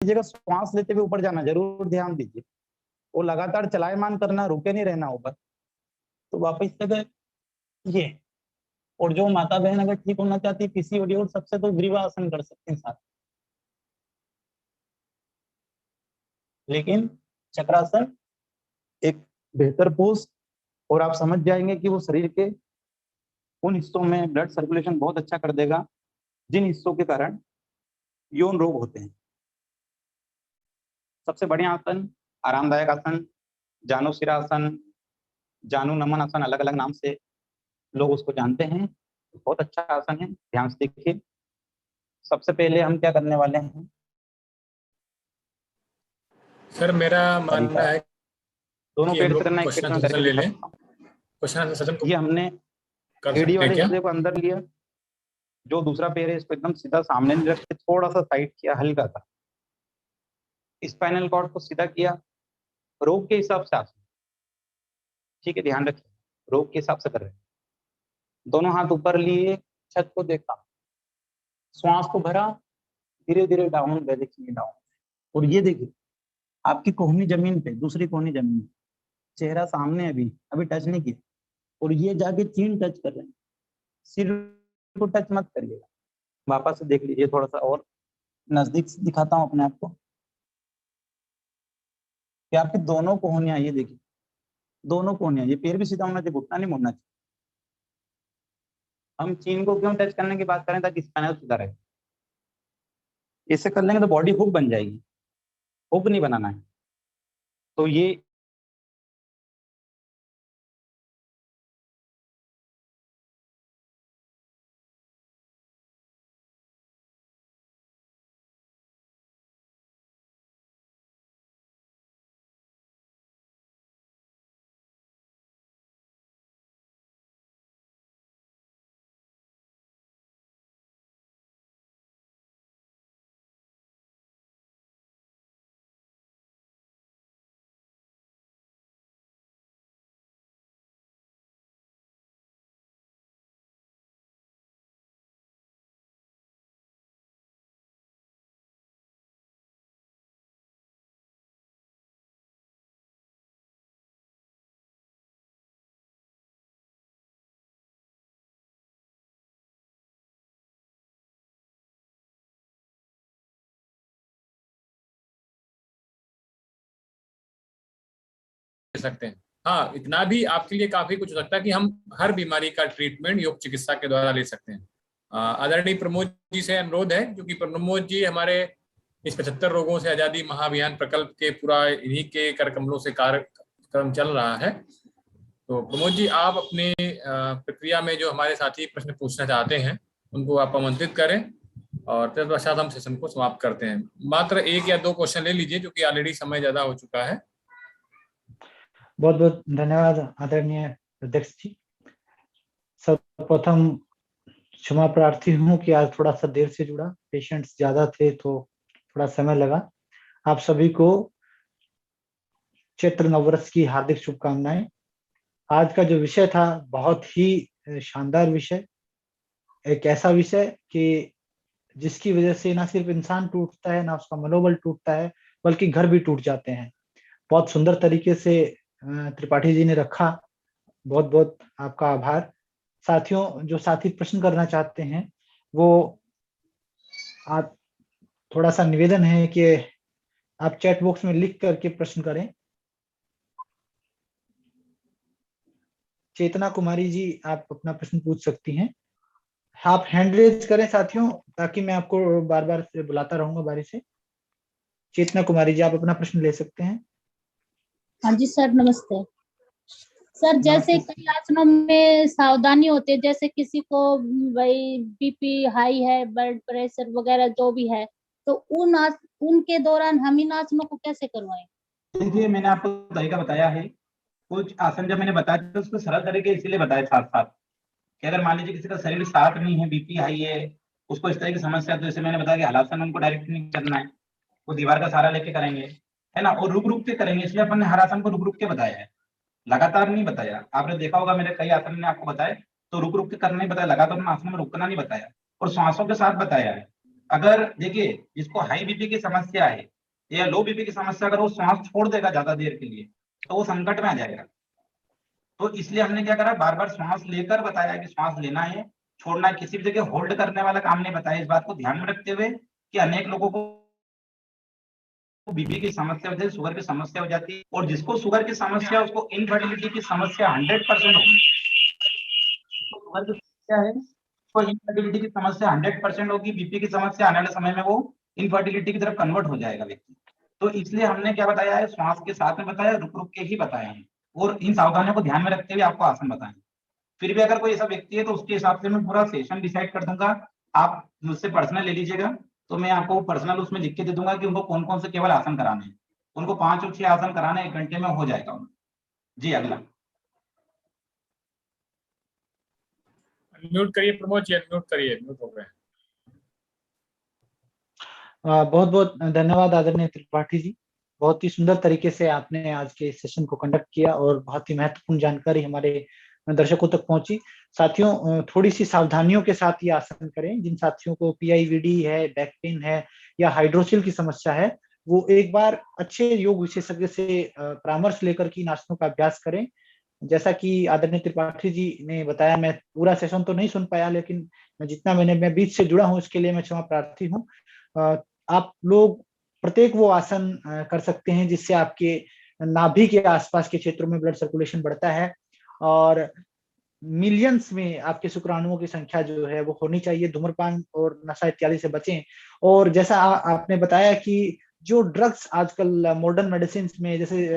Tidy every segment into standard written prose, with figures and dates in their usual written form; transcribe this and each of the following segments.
लीजिएगा, श्वास लेते हुए ऊपर जाना, जरूर ध्यान दीजिए। वो लगातार चलायमान करना, रुके नहीं रहना ऊपर। तो वापस तक ये। और जो माता बहन अगर ठीक होना चाहती है पीसीओडी और सबसे, तो ग्रीवासन कर सकते हैं साथ। लेकिन चक्रासन एक बेहतर पोज, और आप समझ जाएंगे कि वो शरीर के उन हिस्सों में ब्लड सर्कुलेशन बहुत अच्छा कर देगा जिन हिस्सों के कारण यौन रोग होते हैं। सबसे बढ़िया आसन, आरामदायक आसन, जानु शिरासन, जानु नमन आसन, अलग अलग नाम से लोग उसको जानते हैं। बहुत अच्छा आसन है, ध्यान से देखिए। सबसे पहले हम क्या करने वाले हैं सर, मेरा मानना है दोनों कि हम पेड़ से लोग करना, एक पेड़ क्वेश्चन में आंसर करके ले लें। दिखाता हूं। क्वेश्चन आंसर सेशन को ये हमने कर एडी सकते हैं वाले क्या? हिस्से को अंदर लिया, जो दूसरा पैर है इसको एकदम सीधा सामने नहीं रख के थोड़ा सा साइड किया, हल्का सा। स्पाइनल कॉर्ड को सीधा किया, रोग के हिसाब से आसन, ठीक है, ध्यान रखिए, रोग के हिसाब से कर रहे हैं। दोनों हाथ ऊपर लिए, छत को देखा, श्वास को भरा, धीरे धीरे डाउन, देखिए डाउन। और ये देखिए आपकी कोहनी जमीन पे, दूसरी कोहनी जमीन पे, चेहरा सामने, अभी अभी टच नहीं किया। और ये जाके चीन टच कर रहे हैं, सिर को टच मत करिएगा। वापस से देख लीजिए, थोड़ा सा और नजदीक से दिखाता हूँ अपने आप को कि आपकी दोनों कोहनियां, ये देखिए दोनों कोहनियां, ये पैर भी सीधा होना चाहिए, घुटना नहीं मुड़ना चाहिए। हम चीन को क्यों टच करने की बात करें, ताकि स्पाइनल सीधा रहे। इसे कर लेंगे तो बॉडी हुक बन जाएगी, हुक नहीं बनाना है। तो ये सकते हैं। हाँ, इतना भी आपके लिए काफी कुछ हो सकता है कि हम हर बीमारी का ट्रीटमेंट योग चिकित्सा के द्वारा ले सकते हैं। आदरणीय प्रमोद जी से अनुरोध है, क्योंकि प्रमोद जी हमारे इस 75 रोगों से आजादी महाअभियान प्रकल्प के पूरा इन्हीं के करकमलों से कार्यक्रम चल रहा है। तो प्रमोद जी, आप अपनी प्रक्रिया में जो हमारे साथी प्रश्न पूछना चाहते हैं उनको आप आमंत्रित करें, और तत्पश्चात हम सेशन को समाप्त करते हैं। मात्र 1 या 2 क्वेश्चन ले लीजिए, क्योंकि ऑलरेडी समय ज्यादा हो चुका है। बहुत बहुत धन्यवाद आदरणीय अध्यक्ष जी। सर्वप्रथम क्षमा प्रार्थी हूँ कि आज थोड़ा सा देर से जुड़ा, पेशेंट्स ज्यादा थे तो थोड़ा समय लगा। आप सभी को चैत्र नववर्ष की हार्दिक शुभकामनाएं। आज का जो विषय था बहुत ही शानदार विषय, एक ऐसा विषय कि जिसकी वजह से ना सिर्फ इंसान टूटता है, ना उसका मनोबल टूटता है, बल्कि घर भी टूट जाते हैं। बहुत सुंदर तरीके से त्रिपाठी जी ने रखा, बहुत बहुत आपका आभार। साथियों, जो साथी प्रश्न करना चाहते हैं वो आप, थोड़ा सा निवेदन है कि आप चैट बॉक्स में लिख करके प्रश्न करें। चेतना कुमारी जी, आप अपना प्रश्न पूछ सकती हैं। आप हैंड रेज करें साथियों, ताकि मैं आपको बार बार से बुलाता रहूंगा बारी से। चेतना कुमारी जी, आप अपना प्रश्न ले सकते हैं। हाँ जी सर, नमस्ते सर। जैसे कई आसनों में सावधानी होती है, जैसे किसी को भाई बीपी हाई है, ब्लड प्रेशर वगैरह जो भी है, तो उनके दौरान हम इन आसनों को कैसे करवाएं? देखिए, मैंने आपको तरीका बताया है। कुछ आसन जब मैंने बताया था उसको सरल तरीके इसीलिए बताए साथ साथ कि अगर मान लीजिए किसी का शरीर साफ नहीं है, बीपी हाई है, उसको इस तरह की समस्या है, तो जैसे मैंने बताया कि हलासन उनको डायरेक्ट नहीं करना है, वो दीवार का सहारा लेके करेंगे, है ना, और रुक रुक के करेंगे। इसलिए अपन ने हर आसन को रुक रुक के बताया है, लगातार नहीं बताया। आपने देखा होगा मेरे कई आसन ने आपको बताया तो रुक रुक के करना ही बताया, लगातार आसन में रुकना नहीं बताया, और सांसों के साथ बताया है। अगर देखिए जिसको हाई बीपी की समस्या है या लो बीपी की समस्या, अगर वो श्वास छोड़ देगा ज्यादा देर के लिए तो वो संकट में आ जाएगा। तो इसलिए हमने क्या करा, बार बार श्वास लेकर बताया कि श्वास लेना है, छोड़ना है, किसी भी जगह होल्ड करने वाला काम नहीं बताया। इस बात को ध्यान में रखते हुए कि अनेक लोगों को बीपी की समस्या वजह से शुगर की समस्या हो जाती है, और जिसको शुगर की समस्या उसको इनफर्टिलिटी की समस्या 100% होगी। जिसको शुगर की समस्या है तो इनफर्टिलिटी की समस्या 100% होगी, बीपी की समस्या आने वाले समय में वो इनफर्टिलिटी की तरफ कन्वर्ट हो जाएगा व्यक्ति। तो इसलिए हमने क्या बताया है, श्वास के साथ में बताया, रुक रुक के ही बताया है, और इन सावधानियों को ध्यान में रखते हुए आपको आसन बताएं। फिर भी अगर कोई ऐसा व्यक्ति है तो उसके हिसाब से मैं पूरा सेशन डिसाइड कर दूंगा, आप मुझसे पर्सनल ले लीजिएगा, तो मैं आपको पर्सनल उसमें लिख के दे दूंगा कि उनको कौन कौन से केवल आसन कराने हैं। उनको 5 और 6 आसन कराने 1 घंटे में हो जाएगा। जी अगला। म्यूट करिए प्रमोद जी, म्यूट करिए, म्यूट हो गए। बहुत बहुत धन्यवाद आदरणीय त्रिपाठी जी, बहुत ही सुंदर तरीके से आपने आज के सेशन को कंडक्ट किया और बहुत ही महत्वपूर्ण जानकारी हमारे दर्शकों तक पहुंची। साथियों, थोड़ी सी सावधानियों के साथ ये आसन करें। जिन साथियों को पीआईवीडी है, बैक पेन है या हाइड्रोसिल की समस्या है, वो एक बार अच्छे योग विशेषज्ञ से परामर्श लेकर के इन आसनों का अभ्यास करें। जैसा कि आदरणीय त्रिपाठी जी ने बताया, मैं पूरा सेशन तो नहीं सुन पाया, लेकिन मैं जितना मैं बीच से जुड़ा हूँ इसके लिए मैं क्षमा प्रार्थी हूँ। आप लोग प्रत्येक वो आसन कर सकते हैं जिससे आपके नाभि के आसपास के क्षेत्रों में ब्लड सर्कुलेशन बढ़ता है और मिलियंस में आपके शुक्राणुओं की संख्या जो है वो होनी चाहिए। धूम्रपान और नशा इत्यादि से बचें। और जैसा आपने बताया कि जो ड्रग्स आजकल मॉडर्न मेडिसिन में, जैसे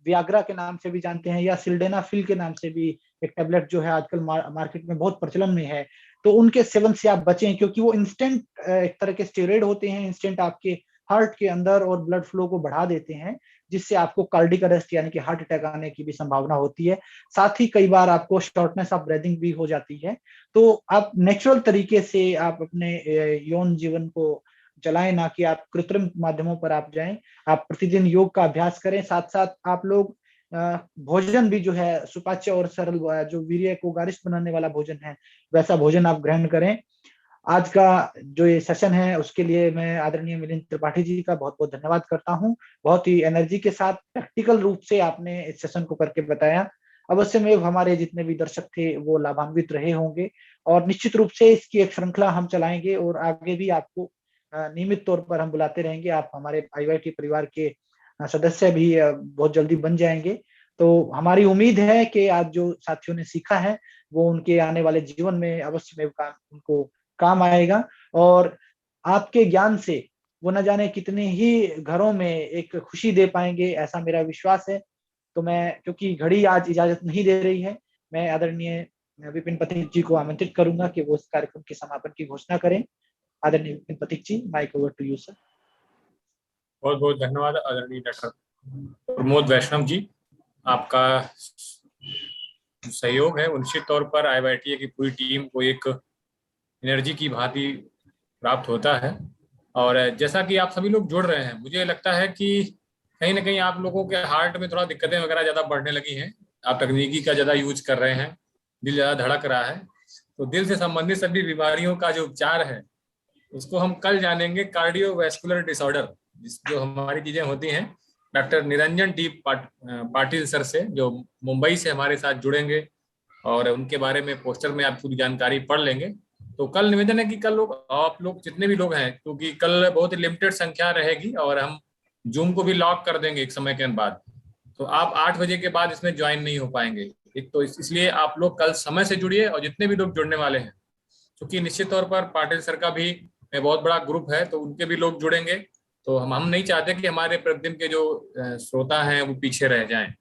वियाग्रा के नाम से भी जानते हैं या सिल्डेनाफिल के नाम से भी एक टैबलेट जो है आजकल मार्केट में बहुत प्रचलन में है, तो उनके सेवन से आप बचें, क्योंकि वो इंस्टेंट एक तरह के स्टेरॉइड होते हैं, इंस्टेंट आपके हार्ट के अंदर और ब्लड फ्लो को बढ़ा देते हैं, जिससे आपको कार्डिक अरेस्ट यानी कि हार्ट अटैक आने की भी संभावना होती है। साथ ही कई बार आपको शॉर्टनेस ऑफ ब्रीदिंग भी हो जाती है। तो आप नेचुरल तरीके से आप अपने यौन जीवन को चलाएं, ना कि आप कृत्रिम माध्यमों पर आप जाएं। आप प्रतिदिन योग का अभ्यास करें, साथ साथ आप लोग भोजन भी जो है सुपाच्य और सरल, जो वीर्य को गारिष्ठ बनाने वाला भोजन है, वैसा भोजन आप ग्रहण करें। आज का जो ये सेशन है उसके लिए मैं आदरणीय मिलिंद त्रिपाठी जी का बहुत बहुत धन्यवाद करता हूँ। बहुत ही एनर्जी के साथ प्रैक्टिकल रूप से आपने इस सेशन को करके बताया। अवश्य में हमारे जितने भी दर्शक थे वो लाभान्वित रहे होंगे, और निश्चित रूप से इसकी एक श्रृंखला हम चलाएंगे और आगे भी आपको नियमित तौर पर हम बुलाते रहेंगे। आप हमारे IYT परिवार के सदस्य भी बहुत जल्दी बन जाएंगे। तो हमारी उम्मीद है कि आज जो साथियों ने सीखा है वो उनके आने वाले जीवन में अवश्य में उनको काम आएगा, और आपके ज्ञान से वो न जाने कितने ही घरों में एक खुशी दे पाएंगे, ऐसा मेरा विश्वास है। तो मैं, क्योंकि घड़ी आज इजाजत नहीं दे रही है, मैं आदरणीय विपिन पथिक जी को आमंत्रित करूंगा कि वो इस कार्यक्रम के समापन की घोषणा करें। आदरणीय Vipin Pathik ji, mic over to you sir. बहुत बहुत धन्यवाद आदरणीय डॉक्टर प्रमोद वैष्णव जी। आपका सहयोग है, निश्चित तौर पर IYTA की पूरी टीम को एक एनर्जी की भांति प्राप्त होता है। और जैसा कि आप सभी लोग जुड़ रहे हैं, मुझे लगता है कि कहीं ना कहीं आप लोगों के हार्ट में थोड़ा दिक्कतें वगैरह ज़्यादा बढ़ने लगी हैं। आप तकनीकी का ज़्यादा यूज कर रहे हैं, दिल ज़्यादा धड़क रहा है। तो दिल से संबंधित सभी बीमारियों का जो उपचार है उसको हम कल जानेंगे। कार्डियोवैस्कुलर डिसऑर्डर, जो हमारी चीज़ें होती हैं, doctor Niranjan T Patil sir से, जो मुंबई से हमारे साथ जुड़ेंगे, और उनके बारे में पोस्टर में आप पूरी जानकारी पढ़ लेंगे। तो कल निवेदन है कि कल आप लोग जितने भी लोग हैं, क्योंकि कल बहुत ही लिमिटेड संख्या रहेगी और हम जूम को भी लॉक कर देंगे एक समय के बाद, तो आप 8 बजे के बाद इसमें ज्वाइन नहीं हो पाएंगे। एक तो इसलिए आप लोग कल समय से जुड़िए, और जितने भी लोग जुड़ने वाले हैं, क्योंकि निश्चित तौर पर पाटिल सर का भी बहुत बड़ा ग्रुप है, तो उनके भी लोग जुड़ेंगे। तो हम नहीं चाहते कि हमारे प्रतिदिन के जो श्रोता हैं वो पीछे रह जाएं।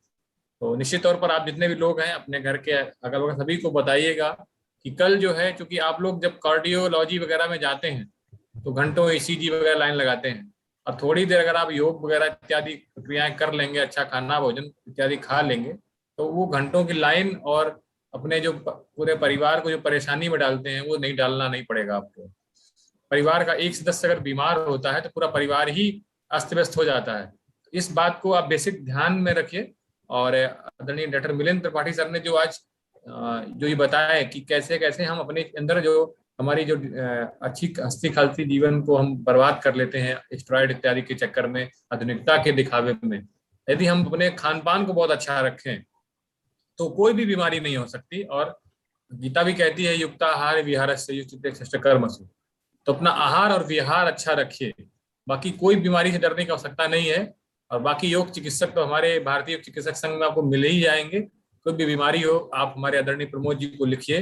तो निश्चित तौर पर आप जितने भी लोग हैं अपने घर के अगल बगल सभी को बताइएगा कि कल जो है, क्योंकि आप लोग जब कार्डियोलॉजी वगैरह में जाते हैं तो घंटों ECG वगैरह लाइन लगाते हैं, और थोड़ी देर अगर आप योग वगैरह इत्यादि प्रक्रियाएं कर लेंगे, अच्छा खाना भोजन इत्यादि खा लेंगे, तो वो घंटों की लाइन और अपने जो पूरे परिवार को जो परेशानी में डालते हैं वो नहीं डालना नहीं पड़ेगा आपको। परिवार का एक सदस्य अगर बीमार होता है तो पूरा परिवार ही अस्त व्यस्त हो जाता है। इस बात को आप बेसिक ध्यान में रखिए। और आदरणीय डॉक्टर मिलिंद त्रिपाठी सर ने जो आज जो ये बताया है कि कैसे कैसे हम अपने अंदर जो हमारी जो अच्छी हंसी खालसी जीवन को हम बर्बाद कर लेते हैं स्टेरॉइड इत्यादि के चक्कर में, आधुनिकता के दिखावे में। यदि हम अपने खान पान को बहुत अच्छा रखें तो कोई भी बीमारी नहीं हो सकती। और गीता भी कहती है युक्ताहार विहारस्य युक्तिष्ठ कर्मसु। तो अपना आहार और विहार अच्छा रखिए, बाकी कोई बीमारी से डरने की आवश्यकता नहीं है। और बाकी योग चिकित्सक तो हमारे भारतीय योग चिकित्सक संघ में आपको मिल ही जाएंगे। कोई भी बीमारी हो आप हमारे आदरणीय प्रमोद जी को लिखिए,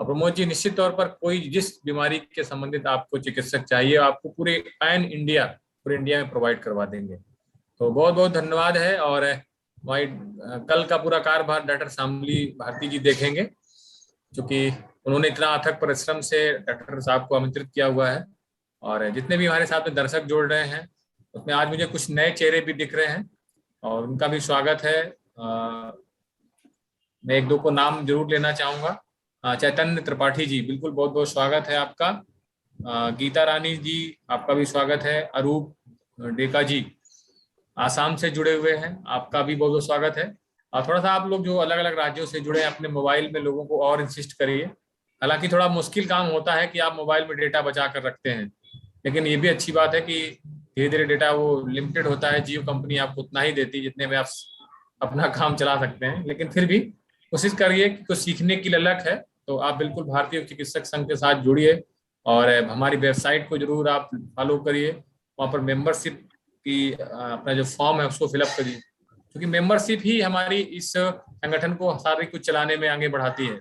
और प्रमोद जी निश्चित तौर पर कोई जिस बीमारी के संबंधित आपको चिकित्सक चाहिए आपको पूरे पैन इंडिया, पूरे इंडिया में प्रोवाइड करवा देंगे। तो बहुत बहुत धन्यवाद है। और हमारी कल का पूरा कार्यभार डॉक्टर शामली भारती जी देखेंगे, क्योंकि उन्होंने इतना अथक परिश्रम से डॉक्टर साहब को आमंत्रित किया हुआ है। और जितने भी हमारे साथ में दर्शक जोड़ रहे हैं उसमें आज मुझे कुछ नए चेहरे भी दिख रहे हैं और उनका भी स्वागत है। मैं एक दो को नाम जरूर लेना चाहूंगा। चैतन्य त्रिपाठी जी, बिल्कुल बहुत बहुत स्वागत है आपका। गीता रानी जी, आपका भी स्वागत है। अरूप डेका जी आसाम से जुड़े हुए हैं, आपका भी बहुत बहुत स्वागत है। और थोड़ा सा आप लोग जो अलग अलग राज्यों से जुड़े हैं अपने मोबाइल में लोगों को और इंसिस्ट करिए। हालांकि थोड़ा मुश्किल काम होता है कि आप मोबाइल में डेटा बचा कर रखते हैं, लेकिन ये भी अच्छी बात है कि धीरे धीरे डेटा वो लिमिटेड होता है। जियो कंपनी आपको उतना ही देती है जितने में आप अपना काम चला सकते हैं, लेकिन फिर भी कोशिश करिए कि कुछ सीखने की ललक है तो आप बिल्कुल भारतीय चिकित्सक संघ के साथ जुड़िए और हमारी वेबसाइट को जरूर आप फॉलो करिए। वहाँ पर मेंबरशिप की अपना जो फॉर्म है उसको फिलअप करिए, क्योंकि मेंबरशिप ही हमारी इस संगठन को सारे कुछ चलाने में आगे बढ़ाती है।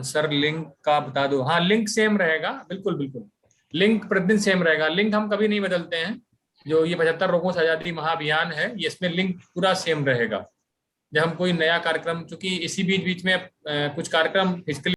सर लिंक का बता दो। हाँ, लिंक सेम रहेगा, बिल्कुल बिल्कुल लिंक प्रतिदिन सेम रहेगा। लिंक हम कभी नहीं बदलते हैं। जो ये 75 रोगों से आजादी महाअभियान है, ये इसमें लिंक पूरा सेम रहेगा। जब हम कोई नया कार्यक्रम, चूंकि इसी बीच में कुछ कार्यक्रम फिजिकली